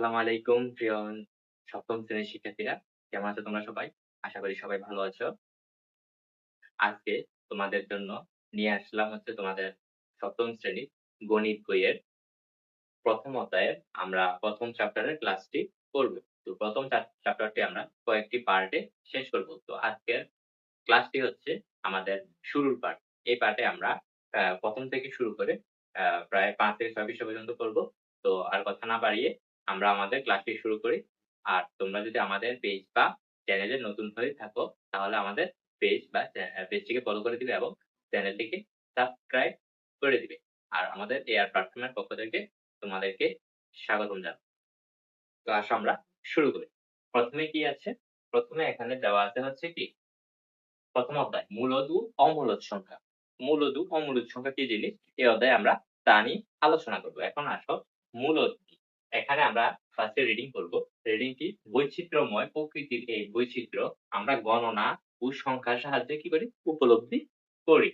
আসসালামু আলাইকুম প্রিয় সপ্তম শ্রেণীর শিক্ষার্থীরা। কেমন আছো তোমরা সবাই? আশা করি সবাই ভালো আছো। আজকে তোমাদের জন্য নিয়ে আসলাম হচ্ছে তোমাদের সপ্তম শ্রেণীর গণিত বইয়ের ১ম অধ্যায়ের আমরা ১ম চ্যাপ্টারের ক্লাসটি করব। তো ১ম চ্যাপ্টারটি আমরা কয়েকটি পার্টে শেষ করব। তো আজকের ক্লাসটি হচ্ছে আমাদের শুরুর পার্ট। এই পার্টে আমরা ১ম থেকে শুরু করে প্রায় ৫ থেকে ৬ পৃষ্ঠা পর্যন্ত করব। তো আর কথা না বাড়িয়ে আমরা আমাদের ক্লাসটি শুরু করি। আর তোমরা যদি আমাদের পেজ বা চ্যানেলে নতুন হয়ে থাকো, তাহলে আমাদের পেজ বা পেজটিকে ফলো করে দিবে এবং চ্যানেলটিকে সাবস্ক্রাইব করে দিবে। আর আমাদের এআর প্ল্যাটফর্মের পক্ষ থেকে তোমাদেরকে স্বাগতম জানাই। তো আসো আমরা শুরু করি। ১ম এ কি আছে? ১ম এ এখানে দেওয়া আছে হচ্ছে কি ১ম অধ্যায় মূলদ ও অমূলদ সংখ্যা। মূলদ ও অমূলদ সংখ্যা কি জিনিস? এই অধ্যায়ে আমরা তা নিয়ে আলোচনা করব। এখন আসো মূলদ কি? এখানে আমরা ফার্স্ট এ রিডিং করব। রিডিং কি? বৈচিত্র্যময় প্রকৃতির এই বৈচিত্র্য আমরা গণনা ও সংখ্যার সাহায্যে কি করি? উপলব্ধি করি।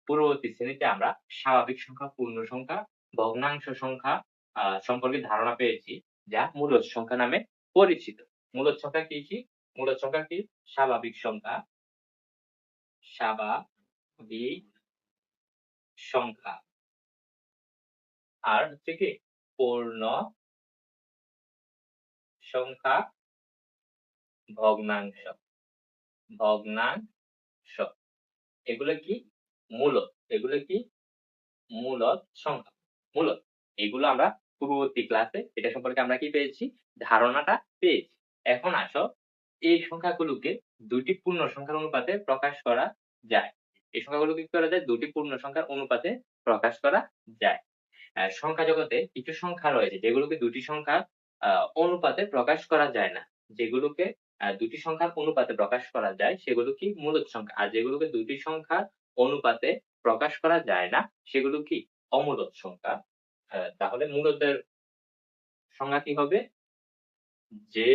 পূর্ববর্তী শ্রেণীতে আমরা স্বাভাবিক সংখ্যা, পূর্ণ সংখ্যা, ভগ্নাংশ সংখ্যা সম্পর্কে ধারণা পেয়েছি, যা মূলদ সংখ্যা নামে পরিচিত। মূলদ সংখ্যা কি? মূলদ সংখ্যা কি? স্বাভাবিক সংখ্যা, স্বাভাবিক সংখ্যা। আর হচ্ছে কি পূর্ণ সংখ্যা, ভগ্নাংশ, ভগ্নাংশ। এগুলো কি? মূলদ। এগুলো কি? মূলদ সংখ্যা। মূলদ। এগুলো আমরা পূর্ববর্তী ক্লাসে এটা সম্পর্কে আমরা কি পেয়েছি? ধারণাটা পেয়েছি। এখন আসো এই সংখ্যাগুলোকে ২ টি পূর্ণ সংখ্যার অনুপাতে প্রকাশ করা যায়। এই সংখ্যাগুলোকে কি করা যায়? ২ টি পূর্ণ সংখ্যার অনুপাতে প্রকাশ করা যায়। সংখ্যা জগতে কিছু সংখ্যা রয়েছে যেগুলোকে ২ টি সংখ্যার আ অনুপাতে প্রকাশ করা যায় না। যেগুলোকে ২ টি সংখ্যার অনুপাতে প্রকাশ করা যায় সেগুলো কি? মূলদ সংখ্যা। আর যেগুলোকে ২ টি সংখ্যার অনুপাতে প্রকাশ করা যায় না সেগুলো কি? অমূলদ সংখ্যা। তাহলে মূলদের সংজ্ঞা কি হবে? যে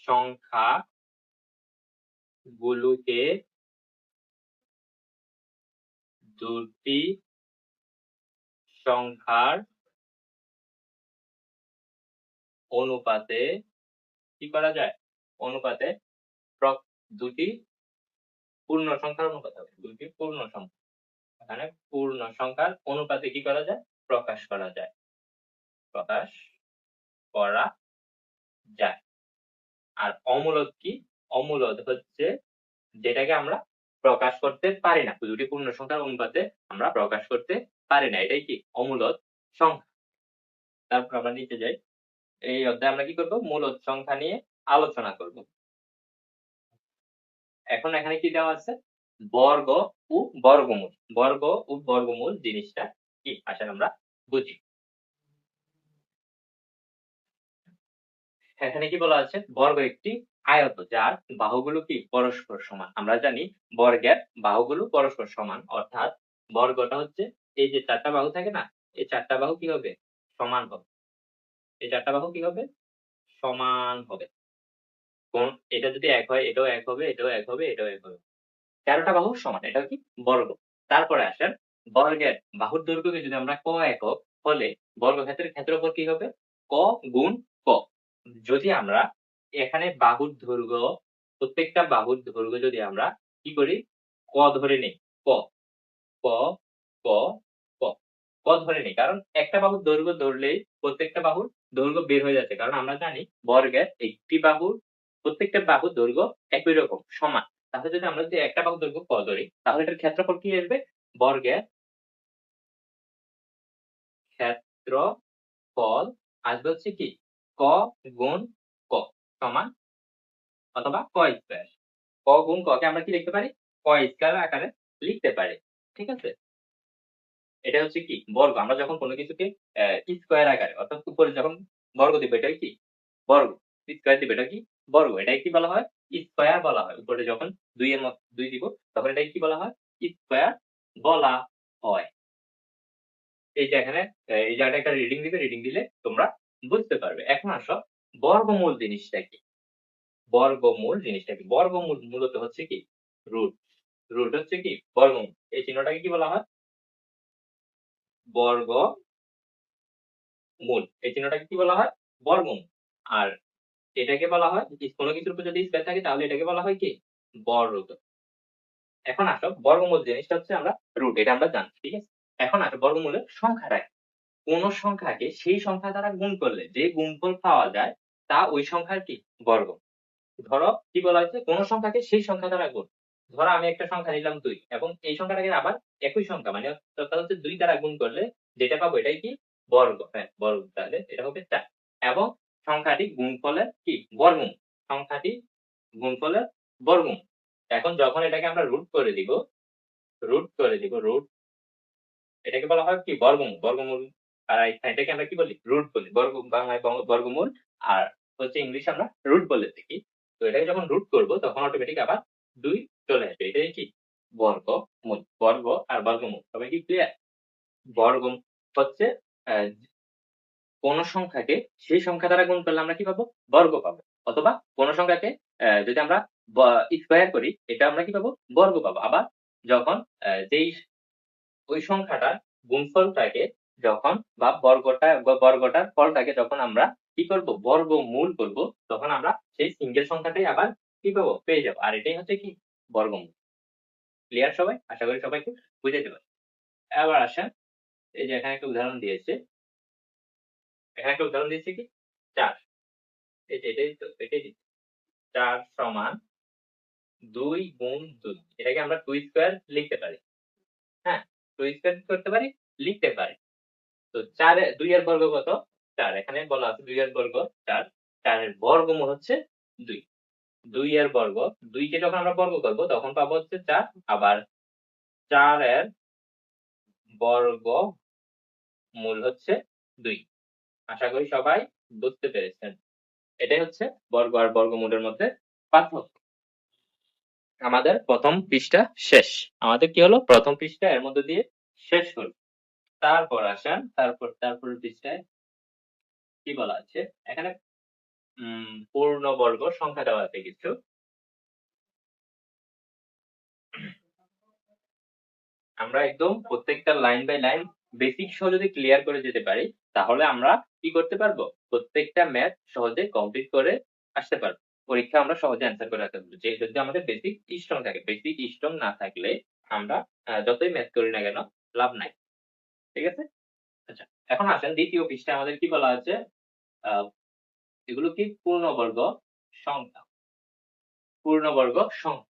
সংখ্যাগুলোকে ২ টি সংখ্যার অনুপাতে কি করা যায়? অনুপাতে ২ টি পূর্ণ সংখ্যার অনুপাত হবে। ২ টি পূর্ণ সংখ্যা। এখানে পূর্ণ সংখ্যার অনুপাতে কি করা যায়? প্রকাশ করা যায়। প্রকাশ করা যায়। আর অমূলদ কি? অমূলদ হচ্ছে যেটাকে আমরা প্রকাশ করতে পারি না। ২ টি পূর্ণ সংখ্যার অনুপাতে আমরা প্রকাশ করতে পারি না। এটাই কি? অমূলদ সংখ্যা। তারপর আমরা নিচে যাই। এই অধ্যায়ে আমরা কি করব? মূলদ সংখ্যা নিয়ে আলোচনা করব। এখন এখানে কি দেওয়া আছে? বর্গ ও বর্গমূল। বর্গ ও বর্গমূল জিনিসটা কি? আসেন আমরা বুঝি। এখানে কি বলা আছে? বর্গ একটি আয়ত যার বাহুগুলো কি? পরস্পর সমান। আমরা জানি বর্গের বাহুগুলো পরস্পর সমান। অর্থাৎ বর্গটা হচ্ছে এই যে ৪ টা বাহু থাকে না? এই ৪ টা বাহু কি হবে? সমান হবে। এই ৪ টা বাহু কি হবে? সমান হবে। কোন এটা যদি ১ হয়, এটাও ১ হবে, এটাও ১ হবে, এটাও ১ হবে। ১৩ টা বাহু সমান। এটাও কি? বর্গ। তারপরে আসেন বর্গের বাহুর দৈর্ঘ্যকে যদি আমরা ক একক হলে বর্গক্ষেত্রের ক্ষেত্রফল কি হবে? ক গুণ ক। যদি আমরা এখানে বাহুর দৈর্ঘ্য প্রত্যেকটা বাহুর দৈর্ঘ্য যদি আমরা কি করি? ক ধরে নেই। ক, ক, ক, ক। ক ধরে নেই। কারণ একটা বাহুর দৈর্ঘ্য ধরলেই প্রত্যেকটা বাহুর দৈর্ঘ্য বের হয়ে যাচ্ছে। কারণ আমরা জানি বর্গের একটি বাহুর প্রত্যেকটা বাহুর দৈর্ঘ্য একই রকম সমান। তাহলে আমরা যদি একটা বাহুর দৈর্ঘ্য ক ধরি তাহলে এটার ক্ষেত্রফল কি আসবে? বর্গের ক্ষেত্রফল আসবে হচ্ছে কি? ক গুণ ক সমান অথবা ক স্কয়ার। ক গুণ ক কে আমরা কি লিখতে পারি? ক স্কয়ার আকারে লিখতে পারি। ঠিক আছে? এটা হচ্ছে কি? বর্গ। আমরা যখন কোন কিছুকে স্কয়ার আকারে অর্থাৎ উপরে যখন বর্গ দিব এটাকে কি? বর্গ। স্কয়ার দিব এটা কি? বর্গ। এটাকে কি বলা হয়? স্কয়ার বলা হয়। উপরে যখন ২ এর ২ দিব তখন এটাকে কি বলা হয়? স্কয়ার বলা হয়। এই যে এখানে এই জায়গাটা একটা রিডিং দিবে, রিডিং দিলে তোমরা বুঝতে পারবে। এখন আসো বর্গমূল জিনিসটা কি? বর্গমূল জিনিসটা কি? বর্গমূল মূলত হচ্ছে কি? রুট। রুট হচ্ছে কি? বর্গমূল। এই চিহ্নটাকে কি বলা হয়? বর্গমূল। এই চিহ্নটাকে কি বলা হয়? বর্গমূল। আর এটাকে বলা হয়, কোনো কিছুর উপর যদি স্কয়ার থাকে তাহলে এটাকে বলা হয় কি? বর্গ। এখন আসো, বর্গমূল জিনিসটা হচ্ছে আমরা রুট, এটা আমরা জানি, ঠিক আছে? এখন আসো বর্গমূলের সংখ্যাটা কি? কোন সংখ্যাকে সেই সংখ্যা দ্বারা গুণ করলে যে গুণফল পাওয়া যায় তা ওই সংখ্যার কি? বর্গ। ধরো কি বলা হয়েছে? কোন সংখ্যাকে সেই সংখ্যা দ্বারা গুণ। ধরো আমি একটা সংখ্যা নিলাম ২ এবং এই সংখ্যাটাকে আবার একই সংখ্যা মানে অর্থাৎ হচ্ছে ২ দ্বারা গুণ করলে যেটা পাবো এটাই কি? বর্গ। হ্যাঁ, বর্গ। তাহলে এটা হবে ৪ এবং সংখ্যাটি গুণফলের কি? বর্গমূল। সংখ্যাটি গুণফলের বর্গমূল। এখন যখন এটাকে আমরা রুট করে দিব, রুট এটাকে বলা হয় কি? বর্গমূল। বর্গমূল। আর এটাকে আমরা কি বলি? রুট বলি। বাংলায় বর্গমূল আর হচ্ছে ইংলিশে আমরা রুট বলে থাকি। তো এটাকে যখন রুট করব তখন অটোমেটিক আবার ২ চলে আসবে। এটাই কি? বর্গমূল। বর্গ আর বর্গমূল। সবাই কি ক্লিয়ার? বর্গ হচ্ছে আ কোন সংখ্যাকে সেই সংখ্যা দ্বারা গুণ করলে আমরা কি পাবো? বর্গ পাবো। অথবা কোন সংখ্যাকে যদি আমরা স্কয়ার করি এটা আমরা কি পাবো? বর্গ পাবো। আবার যখন যেই ওই সংখ্যাটার গুণফলটাকে যখন বা বর্গটার ফলটাকে যখন আমরা কি করব? বর্গমূল করব, তখন আমরা সেই সিঙ্গেল সংখ্যাটাই আবার কি পাবো? পেয়ে যাবো। আর এটাই হচ্ছে কি? বর্গমূল। ক্লিয়ার সবাই? আশা করি সবাইকে বুঝাইতে পারছি। এবার আসেন, এই যে এখানে একটা উদাহরণ দিয়েছে। এখানে একটা উদাহরণ দিয়েছে কি? ৪। এই যে এটাই দিচ্ছে। ৪ সমান ২ গুণ ২। এটাকে আমরা ২ স্কয়ার লিখতে পারি। হ্যাঁ? ২ স্কয়ার কি করতে পারি? লিখতে পারি। তো ২ এর বর্গ কত? ৪। এখানে বলা আছে ২ এর বর্গ ৪। ৪ এর বর্গমূল হচ্ছে ২। ২ এর বর্গ, ২ কে যখন আমরা বর্গ করব তখন পাবো হচ্ছে ৪। আবার ৪ এর বর্গমূল হচ্ছে ২। আশা করি সবাই বুঝতে পেরেছেন। এটাই হচ্ছে বর্গ আর বর্গমূলের মধ্যে পার্থক্য। আমাদের ১ম পৃষ্ঠা শেষ। আমাদের কি হলো? ১ম পৃষ্ঠা এর মধ্য দিয়ে শেষ হলো। তারপর আসেন, তারপরের পৃষ্ঠায় কি বলা আছে? এখানে পূর্ণবর্গ সংখ্যা দেওয়া আছে কিছু। আমরা একদম প্রত্যেকটা লাইন বাই লাইন বেসিক সহ যদি ক্লিয়ার করে যেতে পারি তাহলে আমরা কি করতে পারবো? প্রত্যেকটা ম্যাথ সহজে কমপ্লিট করে আসতে পারবো। পরীক্ষা আমরা সহজে অ্যান্সার করে আসতে পারবো। যদি আমাদের বেসিক স্ট্রং থাকে। বেসিক স্ট্রং না থাকলে আমরা যতই ম্যাথ করি না কেন লাভ নাই। ঠিক আছে? আচ্ছা, এখন আসেন দ্বিতীয় পৃষ্ঠায় আমাদের কি বলা আছে? আ এগুলো কি? পূর্ণবর্গ সংখ্যা। পূর্ণবর্গ সংখ্যা।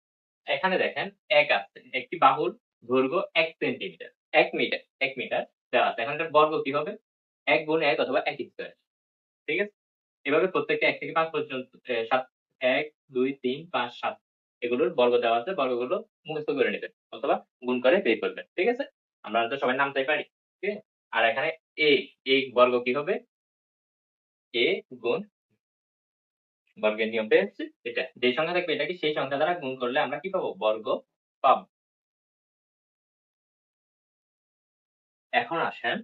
এখানে দেখেন ১ আছে। একটি বাহুর দৈর্ঘ্য ১ সেন্টিমিটার। ১ মিটার দেওয়া আছে। এখন এটার বর্গ কি হবে? ১ গুণ ১ অথবা ১ স্কয়ার। ঠিক আছে? এভাবে প্রত্যেকটা ১ থেকে ৫ পর্যন্ত ৭ ১, ২, ৩, ৫, ৭ এগুলোর বর্গ দেওয়া আছে। বর্গগুলো মুখস্থ করে নিবেন অথবা গুণ করে বের করবেন। ঠিক আছে? আমরা তো সবাই নামতাই পারি। ঠিক আছে? আর এখানে a, a বর্গ কি হবে? a গুণ বর্গের নিয়মটাই হচ্ছে এটা। যে সংখ্যা থাকবে এটাকে সেই সংখ্যা দ্বারা গুণ করলে আমরা কি পাবো? বর্গ পাবো। এখন আসেন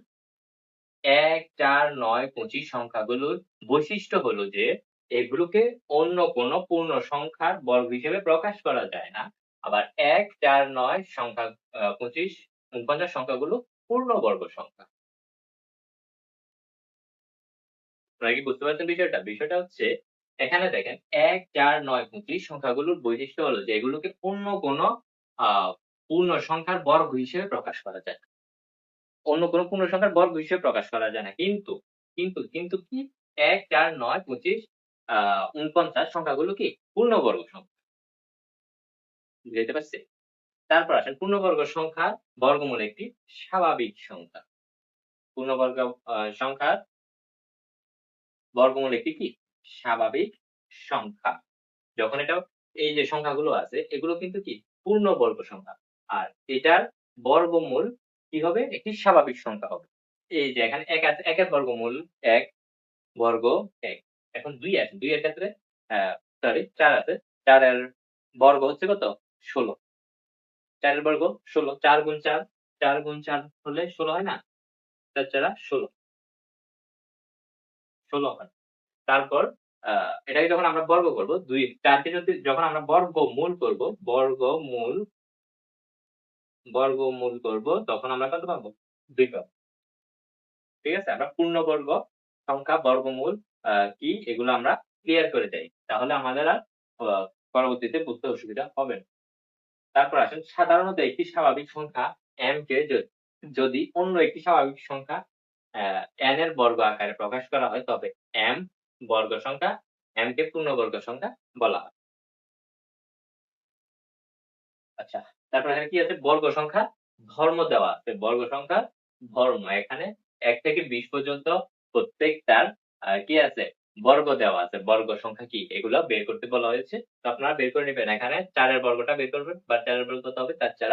১, ৪, ৯, ২৫ সংখ্যাগুলোর বৈশিষ্ট্য হলো যে এগুলোকে অন্য কোনো পূর্ণ সংখ্যার বর্গ হিসেবে প্রকাশ করা যায় না। আবার ১, ৪, ৯ সংখ্যা ২৫, ৪৯ সংখ্যাগুলো পূর্ণবর্গ সংখ্যা। আপনারা কি বুঝতে পারছেন বিষয়টা? বিষয়টা হচ্ছে এখানে দেখেন ১, ৪, ৯, ২৫ সংখ্যাগুলোর বৈশিষ্ট্য হলো যে এগুলোকে অন্য কোনো আ পূর্ণ সংখ্যার বর্গ হিসেবে প্রকাশ করা যায় না। অন্য কোনো পূর্ণ সংখ্যার বর্গ হিসেবে প্রকাশ করা যায় না। কিন্তু কি ১, ৪, ৯, ২৫, আ ৪৯ সংখ্যাগুলো কি? পূর্ণবর্গ সংখ্যা। বুঝাইতে পারছি? তারপর আসেন পূর্ণবর্গ সংখ্যার বর্গমূল একটি স্বাভাবিক সংখ্যা। পূর্ণবর্গ সংখ্যার বর্গমূল একটি কি? স্বাভাবিক সংখ্যা। যখন এটা এই যে সংখ্যাগুলো আছে এগুলো কিন্তু কি? পূর্ণবর্গ সংখ্যা। আর এটার বর্গমূল কি হবে? একটি স্বাভাবিক সংখ্যা হবে। এই যে এখানে ১ আছে, ১ এর বর্গমূল ১ বর্গ ১। এখন ২ আছে। ২ এর ক্ষেত্রে সরি ৪ আছে। ৪ এর বর্গ হচ্ছে কত? ১৬। ৪ এর বর্গ ১৬। ৪ গুণ ৪, ৪ গুণ ৪ হলে ১৬ হয় না? ৪ ৪ ১৬, ১৬ হয়। তারপর আ এটাকে যখন আমরা বর্গ করব, ৪ কে যখন আমরা বর্গমূল করব, বর্গমূল করব তখন আমরা কত পাবো? ২ পাবো। ঠিক আছে? আমরা পূর্ণবর্গ সংখ্যা বর্গমূল কি এগুলো আমরা ক্লিয়ার করে দেই। তাহলে আমাদের আর পরবর্তীতে বুঝতে অসুবিধা হবে না। তারপর আসেন সাধারণত একটি স্বাভাবিক সংখ্যা m কে যদি অন্য একটি স্বাভাবিক সংখ্যা n এর বর্গ আকারে প্রকাশ করা হয় তবে m বর্গ সংখ্যা m কে পূর্ণবর্গ সংখ্যা বলা হয়। আচ্ছা, তারপর এখানে কি আছে? বর্গ সংখ্যার ধর্ম দেওয়া আছে। বর্গ সংখ্যার ধর্ম। এখানে ১ থেকে ২০ পর্যন্ত প্রত্যেকটার কি আছে? বর্গ দেওয়া আছে। বর্গ সংখ্যা কি? এগুলো বের করতে বলা হয়েছে। তো আপনারা বের করে নিবেন। এখানে ৪ এর বর্গটা বের করবেন বা ৪ এর বর্গ কত হবে? ৪ ৪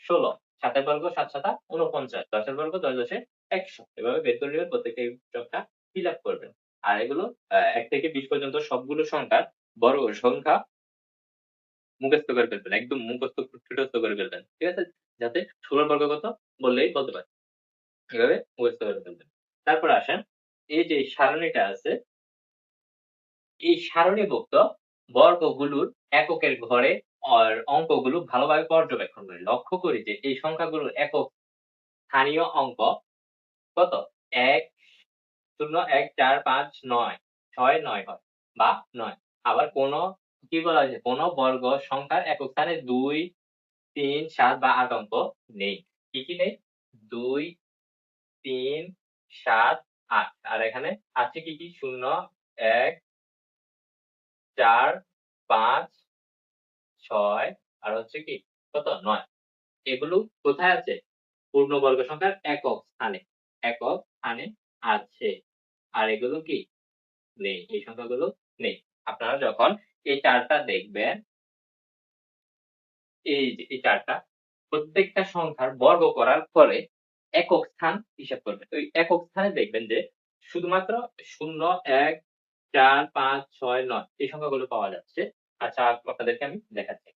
১৬। ৭ এর বর্গ ৭ ৭ ৪৯। ১০ এর বর্গ ১০ ১০ ১০০। এভাবে বের করে নিবেন। প্রত্যেকটা এই সবটা ফিল আপ করবেন। আর এগুলো ১ থেকে ২০ পর্যন্ত সবগুলো সংখ্যার বর্গ সংখ্যা মুখস্থ করে ফেলবেন। একদম মুখস্থ করে ফেলবেন। ঠিক আছে? যাতে ১৬ বর্গ কত বললেই বলতে পারেন। এভাবে মুখস্থ করে ফেলবেন। তারপরে আসেন, এই যে সারণীটা আছে, এই সারণীভুক্ত বর্গগুলোর এককের ঘরে অঙ্কগুলো ভালোভাবে পর্যবেক্ষণ করি। লক্ষ্য করি যে এই সংখ্যাগুলোর একক স্থানীয় অঙ্ক কত? ১, ০, ১, ৪, ৫, ৯, ৬, ৯ হয় বা ৯। আবার কি বলা হয়েছে? কোন বর্গ সংখ্যার একক স্থানে ২, ৩, ৭ বা ৮ অঙ্ক নেই। কি নেই? ২, ৩, ৭, ৮ আর এখানে আছে কি? ০, ১, ৪, ৫, ৬ আর হচ্ছে কি? কত? ৯। এগুলো কোথায় আছে? পূর্ণবর্গ সংখ্যার একক স্থানে। একক স্থানে আছে। আর এগুলো কি? নেই। এই সংখ্যাগুলো নেই। আপনারা যখন এই চার্টটা দেখবেন, এই যে এই চার্টটা প্রত্যেকটা সংখ্যার বর্গ করার পরে একক স্থান হিসাব করবেন। ওই একক স্থানে দেখবেন যে শুধুমাত্র ০, ১, ৪, ৫, ৬, ৯ এই সংখ্যাগুলো পাওয়া যাচ্ছে। আচ্ছা, আপনাদেরকে আমি দেখাচ্ছি।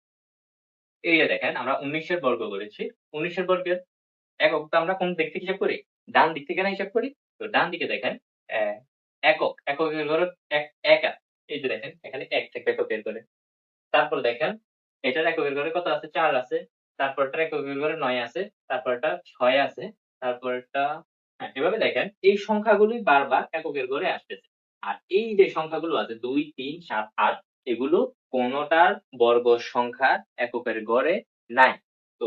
এই যে দেখেন আমরা ১৯ এর বর্গ করেছি। ১৯ এর বর্গের এককটা আমরা কোন দিক থেকে হিসাব করি? ডান দিক থেকে না হিসাব করি? তো ডান দিকে দেখেন এককের ঘরে এক আছে। এই যে দেখেন এখানে ১ থেকে একক বের করে। তারপর দেখেন এটার এককের ঘরে কত আছে? ৪ আছে। তারপরটার এককের ঘরে ৯ আছে। তারপরটা ৬ আছে। তারপরেরটা হ্যাঁ, এভাবে দেখেন এই সংখ্যাগুলোই বারবার এককের ঘরে আসতেছে। আর এই যে সংখ্যাগুলো আছে ২, ৩, ৭, ৮ এগুলো কোনটার বর্গ সংখ্যার এককের ঘরে নাই। তো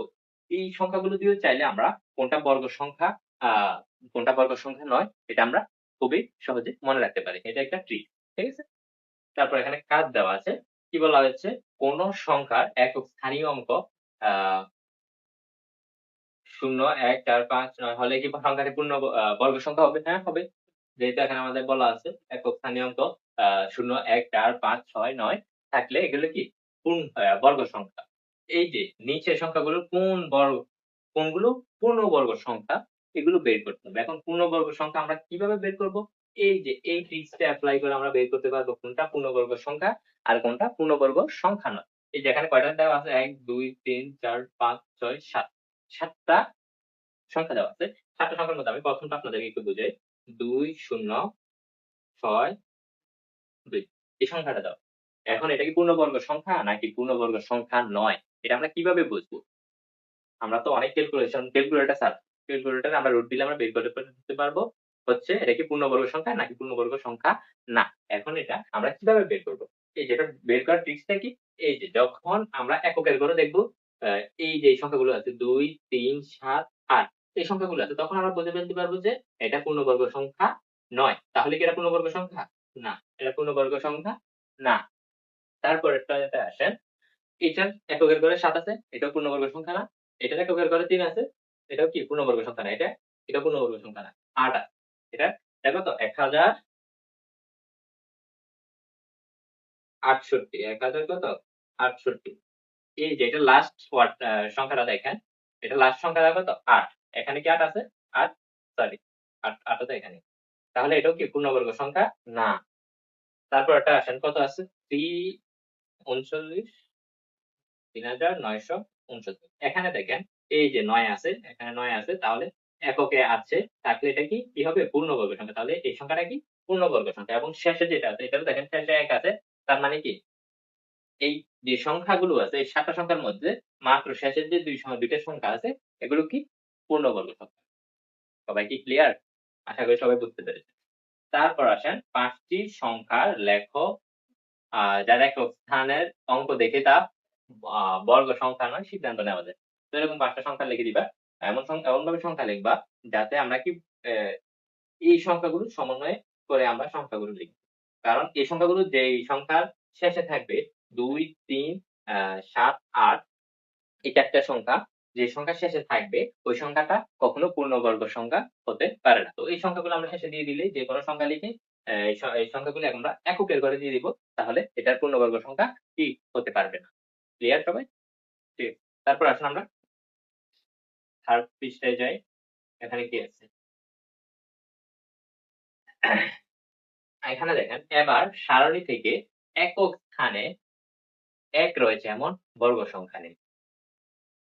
এই সংখ্যাগুলো দিয়েও চাইলে আমরা কোনটা বর্গ সংখ্যা আ কোনটা বর্গ সংখ্যা নয় এটা আমরা খুবই সহজে মনে রাখতে পারি। এটা একটা ট্রিক। ঠিক আছে? তারপর এখানে কাজ দেওয়া আছে। কি বলা হয়েছে? কোন সংখ্যার একক স্থানীয় অঙ্ক আ ০, ১, ৪, ৫, ৯ হলে কি সংখ্যাটি পূর্ণ বর্গ সংখ্যা হবে? হ্যাঁ, হবে। যেহেতু এখানে আমাদের বলা আছে একক স্থানীয় অঙ্ক ০, ১, ৪, ৫, ৬, ৯ থাকলে এগুলো কি বর্গ সংখ্যা। এই যে নিচের সংখ্যাগুলো কোনগুলো পূর্ণবর্গ সংখ্যা এগুলো বের করতে হবে। এখন পূর্ণবর্গ সংখ্যা আমরা কিভাবে বের করব? এই যে এই ট্রিক্সটা এপ্লাই করে আমরা বের করতে পারবো কোনটা পূর্ণবর্গ সংখ্যা আর কোনটা পূর্ণবর্গ সংখ্যা নয়। এই যে এখানে কয়টা দেওয়া আছে? ১, ২, ৩, ৪, ৫, ৬, ৭। ৭ টা সংখ্যা দেওয়া আছে। ৭ টা সংখ্যার মধ্যে আমি প্রথমটা আপনাদেরকে একটু বুঝাই। ২, ০, ৬, ২ এই সংখ্যাটা দাও। এখন এটা কি পূর্ণবর্গ সংখ্যা নাকি পূর্ণবর্গ সংখ্যা নয়? এটা আমরা কিভাবে বুঝবো? আমরা তো অনেক ক্যালকুলেটরে আমরা রুট দিলে আমরা বের করতে পারবো হচ্ছে এটা কি পূর্ণবর্গ সংখ্যা নাকি পূর্ণবর্গ সংখ্যা না। এখন এটা আমরা কিভাবে বের করব? এই যে এটা বের করার ট্রিক্সটা কি? এই যে যখন আমরা এককের ঘরে দেখব আ এই যে এই সংখ্যাগুলো আছে ২, ৩, ৭, ৮ এই সংখ্যাগুলো আছে তখন আমরা বুঝে ফেলতে পারবো যে এটা পূর্ণবর্গ সংখ্যা নয়। তাহলে কি এটা পূর্ণবর্গ সংখ্যা? না। এটা পূর্ণবর্গ সংখ্যা না। তারপরেরটাতে আসেন এটার এককের ঘরে ৭ আছে, এটাও পূর্ণবর্গ সংখ্যা না। এটার এককের ঘরে ৩ আছে, এটাও কি পূর্ণবর্গ সংখ্যা না। এটাও পূর্ণবর্গ সংখ্যা না। ৮ আছে। এটা কত? ১০৬৮ ১০০০ কত? ৬৮ এই যে এটা লাস্ট সংখ্যাটা দেখেন। এটা লাস্ট সংখ্যাটা কত? ৮ এখানে কি ৮ আছে? ৮ সরি ৮ আছে এখানে। তাহলে এটাও কি পূর্ণবর্গ সংখ্যা? না। তারপরেরটা আসেন কত আছে? ৩৩৯ ৩৯৬৯ এখানে দেখেন এই যে ৯ আছে, এখানে ৯ আছে তাহলে এককে আছে থাকলে এটা কি হবে? পূর্ণবর্গ সংখ্যা। তাহলে এই সংখ্যাটা কি? পূর্ণবর্গ সংখ্যা এবং শেষে যেটা আছে এটাও দেখেন শেষে ১ আছে। তার মানে কি? এই যে সংখ্যাগুলো আছে এই ৭ টা সংখ্যার মধ্যে মাত্র শেষের যে ২ টা সংখ্যা আছে এগুলো কি? পূর্ণবর্গ সংখ্যা। সবাই কি ক্লিয়ার? আশা করি সবাই বুঝতে পেরেছেন। তারপর আসেন ৫ টি সংখ্যার লেখো যার একক স্থানের অঙ্ক দেখে তা আ বর্গ সংখ্যা নয় সিদ্ধান্ত নেওয়া যায়। তো এরকম ৫ টা সংখ্যা লিখে দিবা। এমনভাবে সংখ্যা লিখবা যাতে আমরা কি এই সংখ্যাগুলো সমন্বয় করে আমরা সংখ্যাগুলো লিখব। কারণ এই সংখ্যাগুলো যেই সংখ্যার শেষে থাকবে ২, ৩, ৭, ৮ এই ৪ টা সংখ্যা যে সংখ্যার শেষে থাকবে ওই সংখ্যাটা কখনো পূর্ণবর্গ সংখ্যা হতে পারে না। তো এই সংখ্যাগুলো আমরা শেষে দিয়ে দিলেই যেকোনো সংখ্যা লিখে এই সংখ্যাগুলো আমরা এককের ঘরে দিয়ে দিব। তাহলে এটার পূর্ণবর্গ সংখ্যা কি হতে পারবে না। ক্লিয়ার সবাই? ঠিক। তারপর আসুন আমরা 3rd পৃষ্ঠায় যাই। এখানে কি আছে? এখানে দেখেন এবার সারণী থেকে একক স্থানে ১ রয়েছে এমন বর্গ সংখ্যা নেই।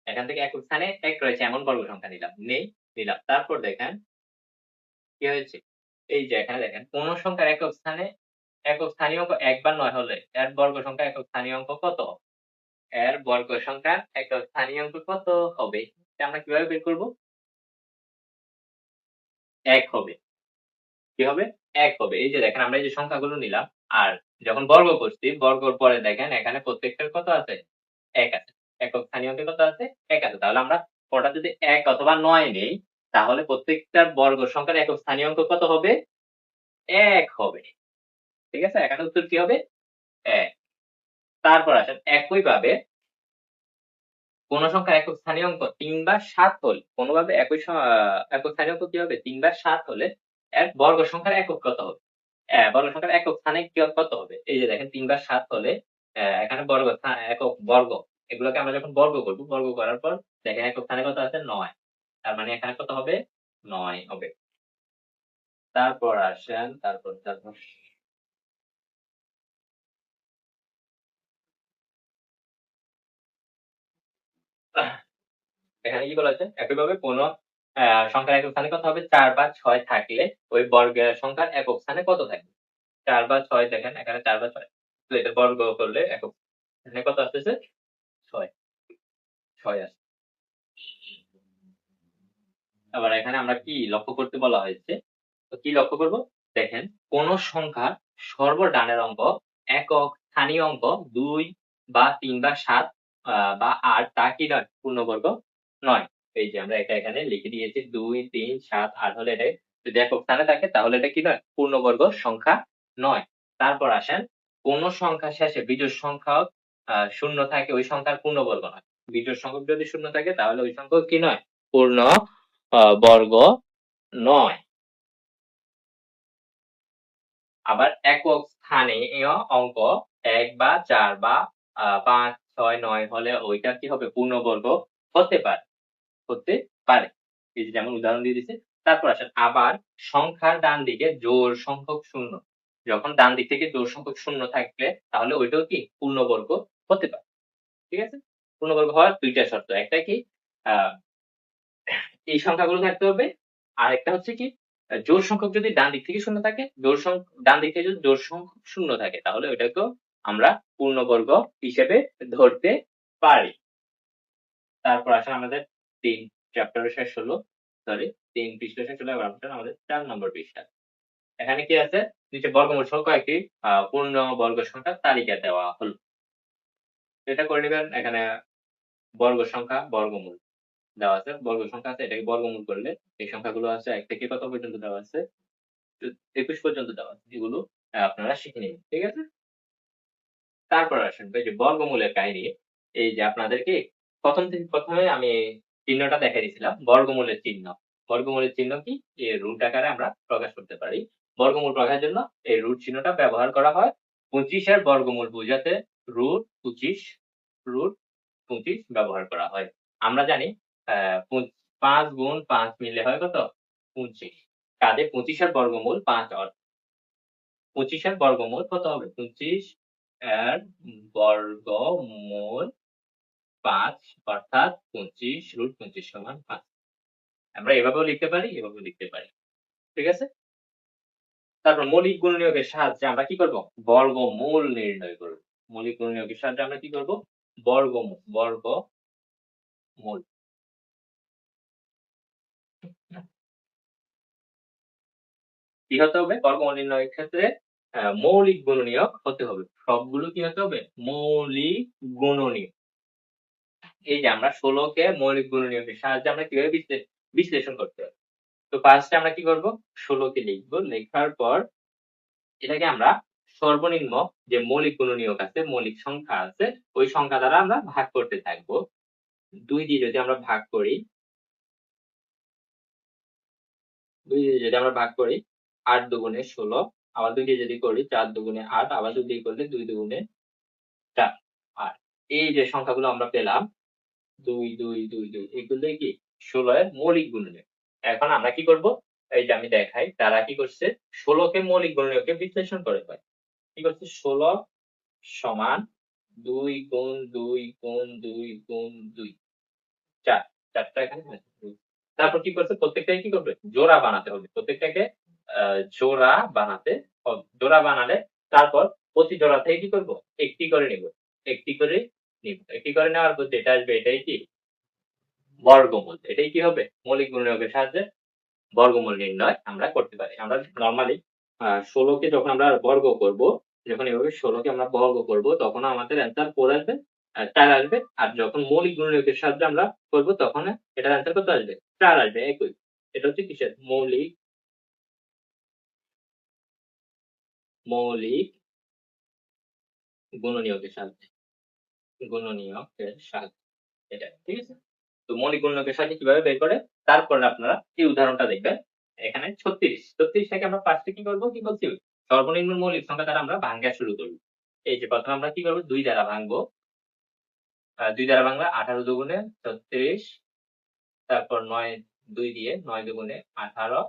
এখান থেকে একক স্থানে ১ রয়েছে এমন বর্গ সংখ্যা নিলাম। তারপর দেখেন কি হয়েছে? এই যে এখানে দেখেন কোন সংখ্যার একক স্থানীয় অঙ্ক ১ বা ৯ হলে এর বর্গ সংখ্যা একক স্থানীয় অঙ্ক কত? এর বর্গ সংখ্যার একক স্থানীয় অঙ্ক কত হবে? এটা আমরা কিভাবে বের করব? ১ হবে। কি হবে? ১ হবে। এই যে দেখেন আমরা এই যে সংখ্যাগুলো নিলাম আর যখন বর্গ করছি, বর্গর পরে দেখেন এখানে প্রত্যেকটার কত আছে? ১ আছে। একক স্থানীয় অঙ্কে কত আছে? ১ আছে। তাহলে আমরা কোনটা যদি ১ অথবা ৯ নেই, তাহলে প্রত্যেকটার বর্গ সংখ্যার একক স্থানীয় অঙ্ক কত হবে? ১ হবে। ঠিক আছে? এখানে উত্তর কি হবে? ১। তারপর আসেন একইভাবে কোন সংখ্যার একক স্থানীয় অঙ্ক ৩ বা ৭ হলে কোনভাবে একক স্থানীয় অঙ্ক কি হবে? ৩ বা ৭ হলে এর বর্গ সংখ্যার একক কত হবে? বর্গ সংখ্যার একক স্থানে কত হবে? এই যে দেখেন ৩ বা ৭ হলে এখানে একক বর্গ এগুলোকে আমরা যখন বর্গ করব, বর্গ করার পর দেখেন একক স্থানে কত আছে? ৯। তার মানে এখানে কত হবে? ৯ হবে। তারপর আসেন তারপর এখানে কি বলা আছে? একইভাবে কোন সংখ্যার একক স্থানে কত হবে? ৪ বা ৬ থাকলে ওই বর্গের সংখ্যার একক স্থানে কত থাকবে? ৪ বা ৬ দেখেন এখানে ৪ বা ৬ তো এটা বর্গ করলে একক এখানে কত আসতেছে? ৬ আসছে। আবার এখানে আমরা কি লক্ষ্য করতে বলা হয়েছে? তো কি লক্ষ্য করব? দেখেন কোন সংখ্যার সর্বডানের অঙ্ক একক স্থানীয় অঙ্ক ২ বা ৩ বা ৭ বা ৮ তা কি নয়? পূর্ণবর্গ নয়। এই যে আমরা এটা এখানে লিখে দিয়েছি ২, ৩, ৭, ৮ হলে এটা যদি একক স্থানে থাকে তাহলে এটা কি নয়? পূর্ণবর্গ সংখ্যা নয়। তারপর আসেন কোন সংখ্যার শেষে বিজোড় সংখ্যক শূন্য থাকে ওই সংখ্যার পূর্ণবর্গ নয়। বিজোড় সংখ্যক যদি শূন্য থাকে তাহলে ওই সংখ্যক কি নয়? পূর্ণ বর্গ নয়। আবার একক স্থানীয় অঙ্ক ১ বা ৪ বা ৫, ৬, ৯ হলে ওইটা কি হবে? পূর্ণবর্গ হতে পারে। হতে পারে। এই যে যেমন উদাহরণ দিয়ে দিছে। তারপর আসেন আবার সংখ্যার ডান দিকে জোড় সংখ্যক শূন্য। যখন ডান দিক থেকে জোড় সংখ্যক শূন্য থাকলে তাহলে ওইটাও কি পূর্ণবর্গ হতে পারে। ঠিক আছে? পূর্ণবর্গ হওয়ার ২ টা শর্ত। একটা কি আ এই সংখ্যাগুলো থাকতে হবে। আরেকটা হচ্ছে কি জোড় সংখ্যক যদি ডান দিক থেকে শূন্য থাকে, ডান দিক থেকে যদি জোড় সংখ্যক শূন্য থাকে তাহলে ওইটাকেও আমরা পূর্ণবর্গ হিসেবে ধরতে পারি। তারপর আসেন আমাদের ৩ চ্যাপ্টার শেষ হলো। সরি ৩ পৃষ্ঠা শেষ হলো। এবার আসেন আমাদের ৪ নম্বর পৃষ্ঠা। এখানে কি আছে? নিচে বর্গমূল সহ কয়েকটি পূর্ণবর্গ সংখ্যার তালিকা দেওয়া হলো। এটা করে নিবেন এখানে বর্গ সংখ্যা, বর্গমূল দেওয়া আছে। বর্গ সংখ্যা আছে এটাকে বর্গমূল করলে এই সংখ্যাগুলো আছে ১ থেকে কত পর্যন্ত দেওয়া আছে? ২১ পর্যন্ত দেওয়া আছে। এগুলো আপনারা শিখে নিন। ঠিক আছে? তারপর আসেন এই যে বর্গমূলের কাহিনী। এই যে আপনাদেরকে ১ম এ আমি চিহ্নটা দেখাই দিয়েছিলাম। বর্গমূলের চিহ্ন। বর্গমূলের চিহ্ন কি? এর রুট আকারে আমরা প্রকাশ করতে পারি। বর্গমূল প্রকাশের জন্য এই রুট চিহ্নটা ব্যবহার করা হয়। ২৫ এর বর্গমূল বোঝাতে রুট ২৫ রুট ২৫ ব্যবহার করা হয়। আমরা জানি অ্যা পু ৫ গুণ ৫ মিললে হয় কত? ২৫। কাজে ২৫ এর বর্গমূল ৫ ২৫ এর বর্গমূল কত হবে? ২৫ এর বর্গমূল ৫ অর্থাৎ ২৫ √২৫ = ৫। আমরা এভাবেও লিখতে পারি, এভাবেও লিখতে পারি। ঠিক আছে? তারপর মৌলিক গুণনীয়কের সাহায্যে আমরা কি করব? বর্গমূল নির্ণয় করব। মৌলিক গুণনীয়কের সাহায্যে আমরা কি করব? বর্গমূল কি হতে হবে? বর্গমূল নির্ণয়ের ক্ষেত্রে মৌলিক গুণনীয়ক হতে হবে। সবগুলো কি হতে হবে? মৌলিক গুণনীয়ক। এই যে আমরা ১৬ কে মৌলিক গুণনীয়কের সাহায্যে আমরা কিভাবে বিশ্লেষণ করতে হবে। তো ফার্স্ট এ আমরা কি করব? ১৬ কে লিখব। লেখার পর এটাকে আমরা সর্বনিম্ন যে মৌলিক গুণনীয়ক আছে, মৌলিক সংখ্যা আছে, ওই সংখ্যা দ্বারা আমরা ভাগ করতে থাকব। ২ দিয়ে যদি আমরা ভাগ করি ২ দিয়ে যদি আমরা ভাগ করি ৮ দুগুণে ১৬, আবার ২ দিয়ে যদি করি ৪ দুগুণে ৮, আবার ২ দিয়ে করলে ২ দুগুণে ৪। আর এই যে সংখ্যাগুলো আমরা পেলাম ২, ২, ২, ২ এগুলোই কি ১৬ এর মৌলিক গুণনীয়ক। এখন আমরা কি করব? এই যে আমি দেখাই তারা কি করছে ১৬ কে মৌলিক গুণনীয়কে বিশ্লেষণ করে পায়। কি করছে ১৬ সমান ২ গুণ ২ গুণ ২ গুণ ২ ৪ টা এখানে আছে। তারপর কি করছে প্রত্যেকটাকে কি করবে? জোড়া বানাতে হবে। প্রত্যেকটাকে জোড়া বানাতে হবে। জোড়া বানালে তারপর প্রতি জোড়া থেকে কি করব? একটি করে নিব। একটি করে নিব। একটি করে নেওয়ার পর যেটা আসবে এটাই কি? বর্গমূল। এটাই কি হবে? মৌলিক গুণনীয়কের সাহায্যে বর্গমূল নির্ণয় আমরা করতে পারি। আমরা নরমালি ১৬ কে যখন আমরা বর্গ করব, যখন এভাবে ১৬ কে আমরা বর্গ করব তখন আমাদের অ্যান্সার 4 আসবে, ৪ আসবে। আর যখন মৌলিক গুণনীয়কের সাহায্যে আমরা করব তখন এটার অ্যান্সার কত আসবে? ৪ আসবে একই। এটা হচ্ছে কিসের? মৌলিক গুণনীয়কের সাহায্যে। গুণনীয়কের সাহায্যে। এটা। ঠিক আছে? তো মৌলিক গুণনীয়কের সাহায্যে কিভাবে বের করে? তারপরে আপনারা এই উদাহরণটা দেখবেন। এখানে ৩৬। ৩৬ টাকে আমরা ফার্স্ট এ কি করব? কি বলছি? সর্বনিম্ন মৌলিক সংখ্যা দ্বারা আমরা ভাঙ্গা শুরু করব। এই যে ১ম আমরা কি করব? ২ দ্বারা ভাঙবো। ২ দ্বারা ভাঙলে ১৮ দুগুণে ৩৬, তারপর ৯ ২ দিয়ে ৯ দুগুণে ১৮,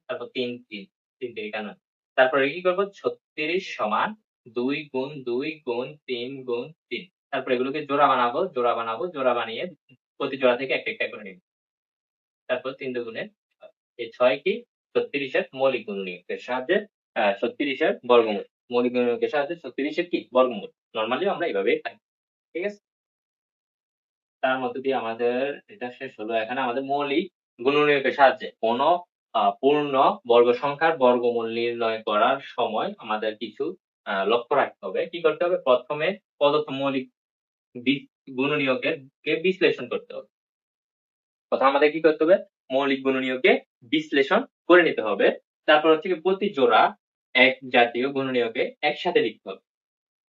তারপর ৩ ৩ ৩ থেকে ৯। তারপরে কি করব? ৩৬ সমান ২ গুণ ২ গুণ ৩ গুণ ৩। তারপর এগুলোকে জোড়া বানাবো, জোড়া বানাবো, জোড়া বানিয়ে প্রতি জোড়া থেকে একটা, একটা করে নিব। তারপর ৩ দুগুণে ৬। এই ৬ কি? ৩৬ এর মৌলিক গুণনীয়কের সাহায্যে ৩৬ এর বর্গমূল। মৌলিক গুণনীয়কের সাহায্যে ৩৬ এর কি? বর্গমূল। নরমালি আমরা এভাবেই পাই। ঠিক আছে? তার মধ্য দিয়ে আমাদের এটা শেষ হলো। এখানে আমাদের মৌলিক গুণনীয়কের সাহায্যে কোন পূর্ণ বর্গ সংখ্যার বর্গমূল নির্ণয় করার সময় আমাদের কিছু লক্ষ্য রাখতে হবে। কি করতে হবে? ১ম এ প্রদত্ত মৌলিক বি গুণনীয়কের বিশ্লেষণ করতে হবে। ১ম আমাদের কি করতে হবে? মৌলিক গুণনীয়কে বিশ্লেষণ করে নিতে হবে। তারপর হচ্ছে গিয়ে প্রতি জোড়া এক জাতীয় গুণনীয়কে একসাথে লিখতে হবে।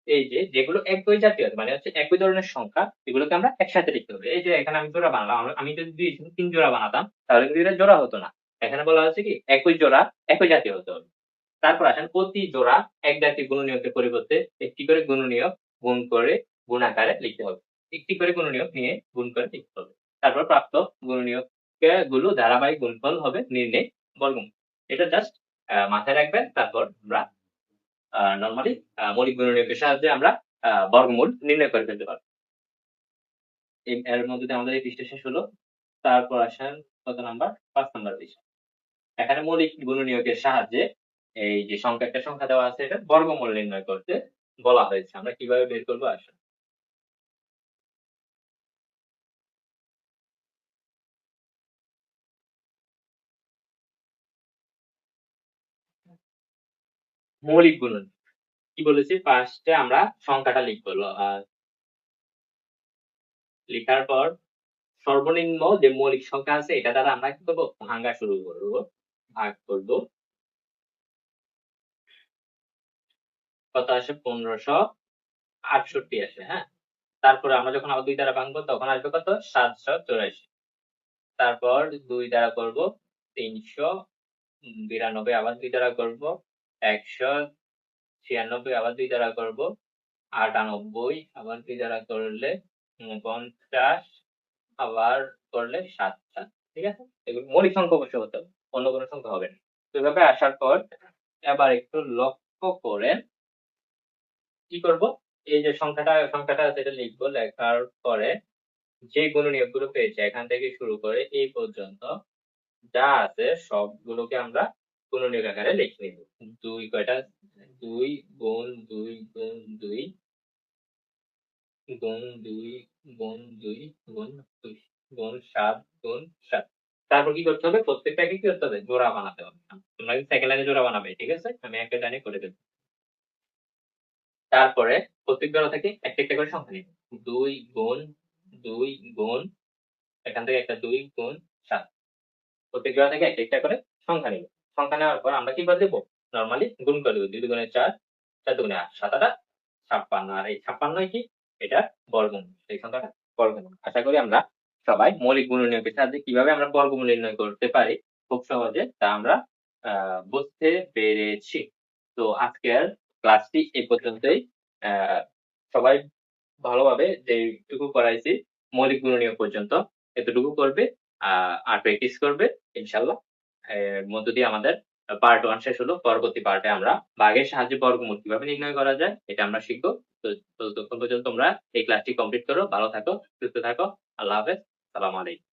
এই যে যেগুলো একই জাতীয় মানে হচ্ছে একই ধরনের সংখ্যা এগুলোকে আমরা একসাথে লিখতে হবে। এই যে এখানে আমি জোড়া বানালাম। আমি যদি ৩ জোড়া বানাতাম তাহলে কিন্তু এটা জোড়া হতো না। এখানে বলা হচ্ছে কি একই জোড়া একই জাতীয় হতে হবে। তারপর আসেন প্রতি জোড়া এক জাতীয় গুণনীয়কের পরিবর্তে একটি করে গুণনীয়ক গুণ করে গুণ আকারে লিখতে হবে। একটি করে গুণনীয়ক নিয়ে গুণ করে লিখতে হবে। তারপর প্রাপ্ত গুণনীয়ক গুলো ধারাবাহিক গুণফল হবে নির্ণয় বর্গমূল। এটা জাস্ট মাথায় রাখবেন। তারপর আমরা নরমালি মৌলিক গুণনীয়কের সাহায্যে আমরা বর্গমূল নির্ণয় করে ফেলতে পারব। এর মধ্যে দিয়ে আমাদের এই পৃষ্ঠা শেষ হলো। তারপর আসেন কত নাম্বার? ৫ নাম্বার পৃষ্ঠা। এখানে মৌলিক গুণনীয়কের সাহায্যে এই যে একটা সংখ্যা দেওয়া আছে এটার বর্গমূল নির্ণয় করতে বলা হয়েছে। আমরা কিভাবে বের করব আসেন। মৌলিক গুণন কি বলেছি? ফার্স্ট এ আমরা সংখ্যাটা লিখব। লিখার পর সর্বনিম্ন যে মৌলিক সংখ্যা আছে এটা দ্বারা আমরা কি করব? ভাঙ্গা শুরু করব। ভাগ করব। কত আসে? ১৫৬৮ আসে, হ্যাঁ? তারপরে আমরা যখন আবার ২ দ্বারা ভাঙবো তখন আসবে কত? ৭৮৪। তারপর ২ দ্বারা করব ৩৯২ আবার ২ দ্বারা করব ১৯৬ আবার ২ দ্বারা করব ৯৮ আবার ২ দ্বারা করলে ৪৯ আবার করলে ৭ ঠিক আছে? এগুলো মৌলিক সংখ্যা অবশ্যই হতে হবে। অন্য কোনো সংখ্যা হবে না। তো এভাবে আসার পর এবার একটু লক্ষ্য করেন কি করব? এই যে সংখ্যাটা আছে এটা লিখব। লেখার পরে যে গুণনীয়কগুলো পেয়েছি এখান থেকে শুরু করে এই পর্যন্ত যা আছে সবগুলোকে আমরা গুণনীয়ক আকারে লিখে নিব। ২ কয়টা? ২ গুণ ২ গুণ ২ গুণ ২ গুণ ২ গুণ ২ গুণ ৭ গুণ ৭। তারপর কি করতে হবে? প্রত্যেকটাকে কি করতে হবে? জোড়া বানাতে হবে। তোমরা কিন্তু সেকেন্ড লাইনে জোড়া বানাবে, ঠিক আছে? আমি একটা লাইনে করে দেব। তারপরে প্রত্যেক জোড়া থেকে একটা একটা করে সংখ্যা নিবে। 2 গুণ 2 গুণ এখান থেকে একটা 2 গুণ 7। প্রত্যেক জোড়া থেকে একটা একটা করে সংখ্যা নিবে। সংখ্যা নেওয়ার পর আমরা কি করে দেব? নরমালি গুণ করে দেব। 2 দুগুণে 4, 4 দুগুণে 8, 7 8 56। আর এই 56 কি? এটা বর্গমূল। এই সংখ্যাটা বর্গমূল। আশা করি আমরা সবাই মৌলিক গুণনীয়কের সাহায্যে কিভাবে আমরা বর্গমূল নির্ণয় করতে পারি খুব সহজে তা আমরা বুঝতে পেরেছি। তো আজকের ক্লাসটি এই পর্যন্তই। সবাই ভালোভাবে যেটুকু করাইছি মৌলিক গুণনীয়ক পর্যন্ত এতটুকু করবে, আর প্র্যাকটিস করবে ইনশাআল্লাহ। এর মধ্য দিয়ে আমাদের পার্ট 1 শেষ হলো। পরবর্তী পার্টে আমরা ভাগের সাহায্যে বর্গমূল কিভাবে নির্ণয় করা যায় এটা আমরা শিখব। তো ততক্ষণ পর্যন্ত তোমরা এই ক্লাসটি কমপ্লিট করো। ভালো থাকো, সুস্থ থাকো। আল্লাহ হাফেজ। সালাম আলাইকুম।